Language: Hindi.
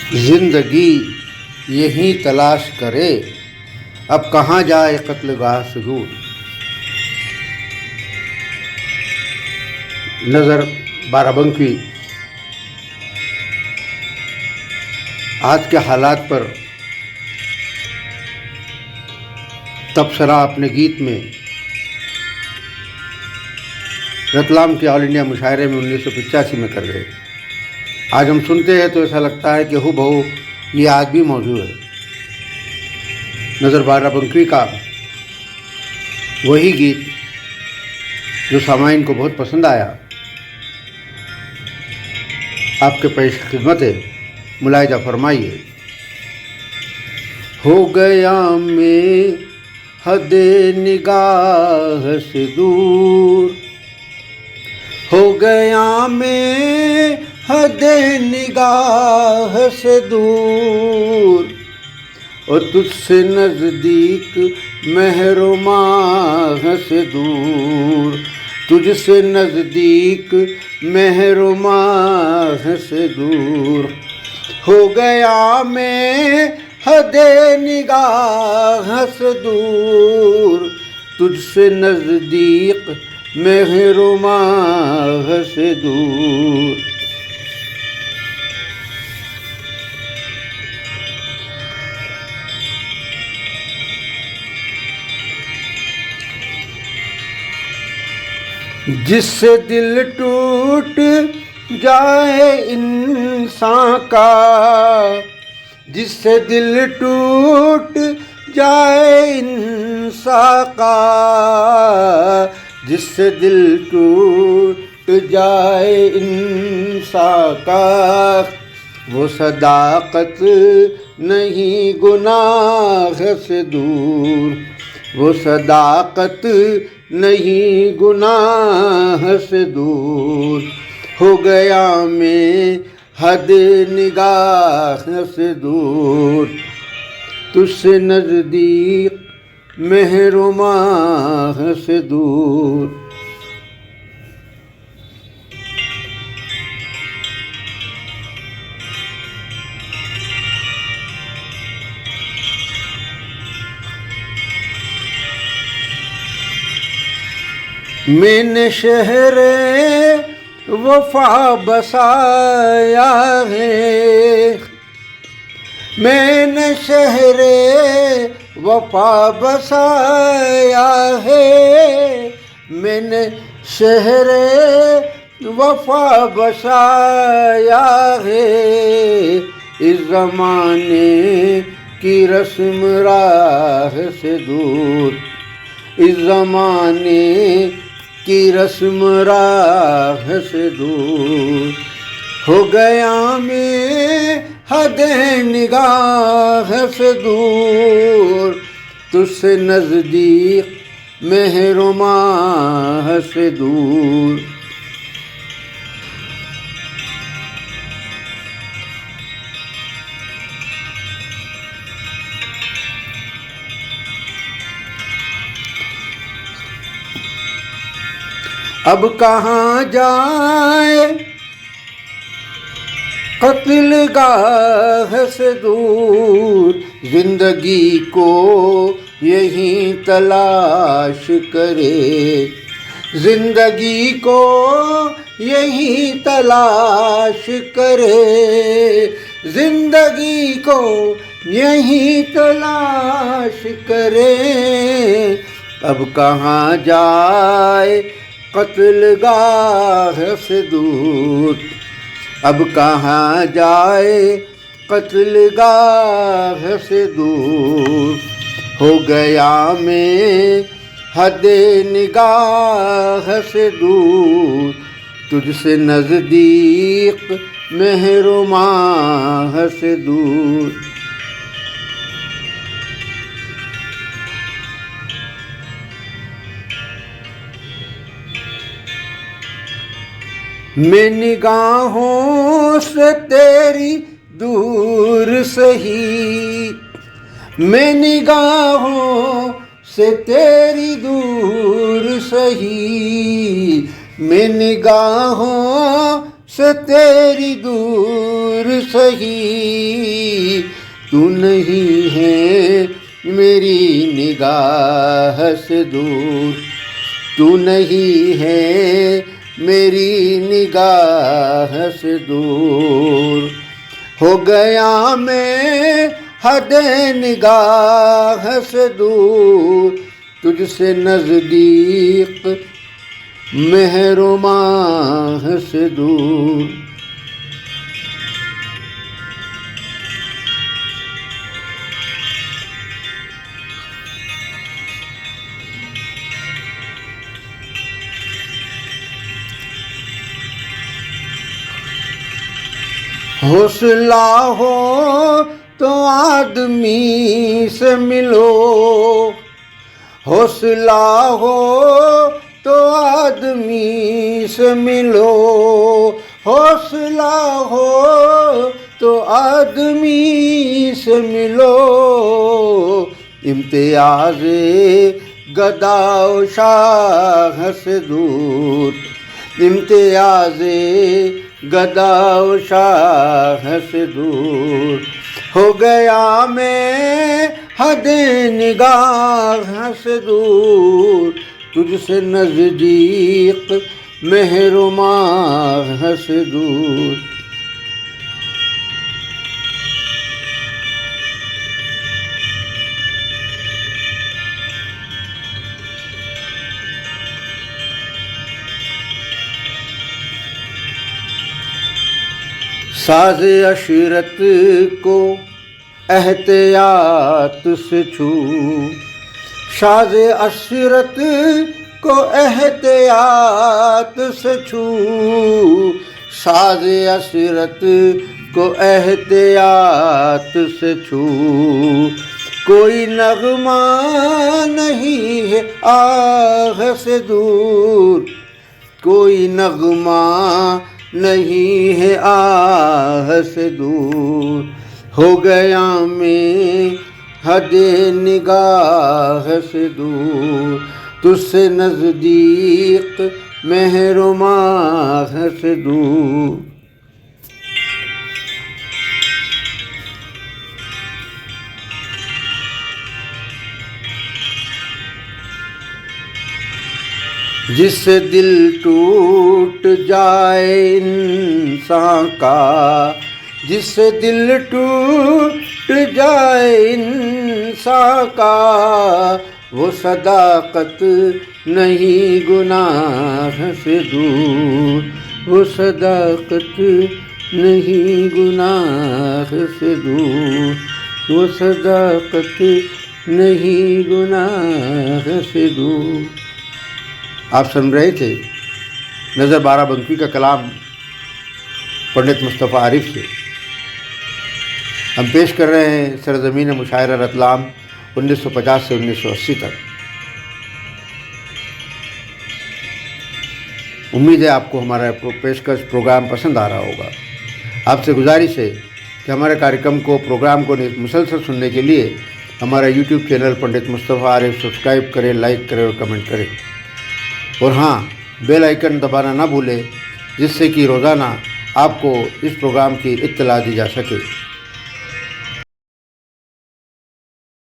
जिंदगी यहीं तलाश करे, अब कहाँ जाए कत्लगाह से दूर। नज़र बाराबंकी आज के हालात पर तबसरा अपने गीत में रतलाम के ऑल इंडिया मुशायरे में 1985 में कर गए। आज हम सुनते हैं तो ऐसा लगता है कि हूबहू ये आज भी मौजूद है। नज़र बाराबंकी का वही गीत जो सामाइन को बहुत पसंद आया, आपके पेश खिदमत है, मुलाहिजा फरमाइए। हो गया मैं हद निगाह से दूर, हो गया मैं हद निगाह से दूर, और तुझसे नज़दीक महरुमाह से दूर, तुझसे नज़दीक महरुमाह से दूर। हो गया मैं हद निगाह से दूर, तुझसे नज़दीक महरुमाह से दूर। जिससे दिल टूट जाए इंसान का, जिससे दिल टूट जाए इंसान का, जिससे दिल टूट जाए इंसान का, वो सदाकत नहीं गुनाह से दूर, वो सदाकत नहीं गुनाह से दूर। हो गया मैं हद निगाह से दूर, तुझसे नज़दीक महरुमाह से दूर। मैंने शहरे वफा बसाया है, मैंने शहरे वफा बसाया है, मैंने शहरे वफा बसाया है। इस ज़माने की रस्म राह से दूर, इस ज़माने की रस्म राह से दूर। हो गया मैं हद निगाह से दूर, तुझसे नज़दीक महरुमाह से दूर। अब कहाँ जाए कत्लगाह से दूर, जिंदगी को यहीं तलाश करे, जिंदगी को यहीं तलाश करे, जिंदगी को यहीं तलाश करे। अब कहाँ जाए कत्लगाह से दूर, अब कहाँ जाए कत्लगाह से दूर। हो गया मैं हद निगाह से दूर, तुझसे नज़दीक महरुमाह से दूर। मैं निगाहों से तेरी दूर सही, मैं निगाहों से तेरी दूर सही, मैं निगाहों से तेरी दूर भी सही, तू नहीं है मेरी निगाह से दूर, तू नहीं है मेरी निगाह से दूर। हो गया मैं हद निगाह से दूर, तुझसे नज़दीक महरुमाह से दूर। हौसला हो तो आदमी से मिलो, हौसला हो तो आदमी से मिलो, हौसला हो तो आदमी से मिलो। इम्तियाज़े गदा शाह से दूर, इम्तियाज़े गदा शाह से दूर। हो गया मैं हद निगाह से दूर, तुझसे नज़दीक महरुमाह से दूर। साज़े अशरत को एहतियात से छू, साज़े अशरत को एहतियात से छू, साज़े अशरत को एहतियात से छू। कोई नगमा नहीं है आह से दूर, कोई नगमा नहीं है आह से दूर। हो गया मैं हद निगाह से दूर, तुझसे नज़दीक महरुमाह से दूर। जिससे दिल टूट जाए इंसान का, जिससे दिल टूट जाए इंसान का, वो सदाकत नहीं गुनाह से दूर, वो सदाकत नहीं गुनाह से दूर, वो सदाकत नहीं गुनाह से दूर। आप सुन रहे थे नज़र बाराबंकी का कलाम पंडित मुस्तफ़ा आरिफ से। हम पेश कर रहे हैं सरज़मीन मुशायरा रतलाम 1950 से 1980 तक। उम्मीद है आपको हमारा पेशकश प्रोग्राम पसंद आ रहा होगा। आपसे गुजारिश है कि हमारे कार्यक्रम को प्रोग्राम को मुसलसल सुनने के लिए हमारा YouTube चैनल पंडित मुस्तफ़ा आरिफ सब्सक्राइब करें, लाइक करें और कमेंट करें। और हाँ, बेल आइकन दबाना ना भूलें, जिससे कि रोज़ाना आपको इस प्रोग्राम की इत्तला दी जा सके।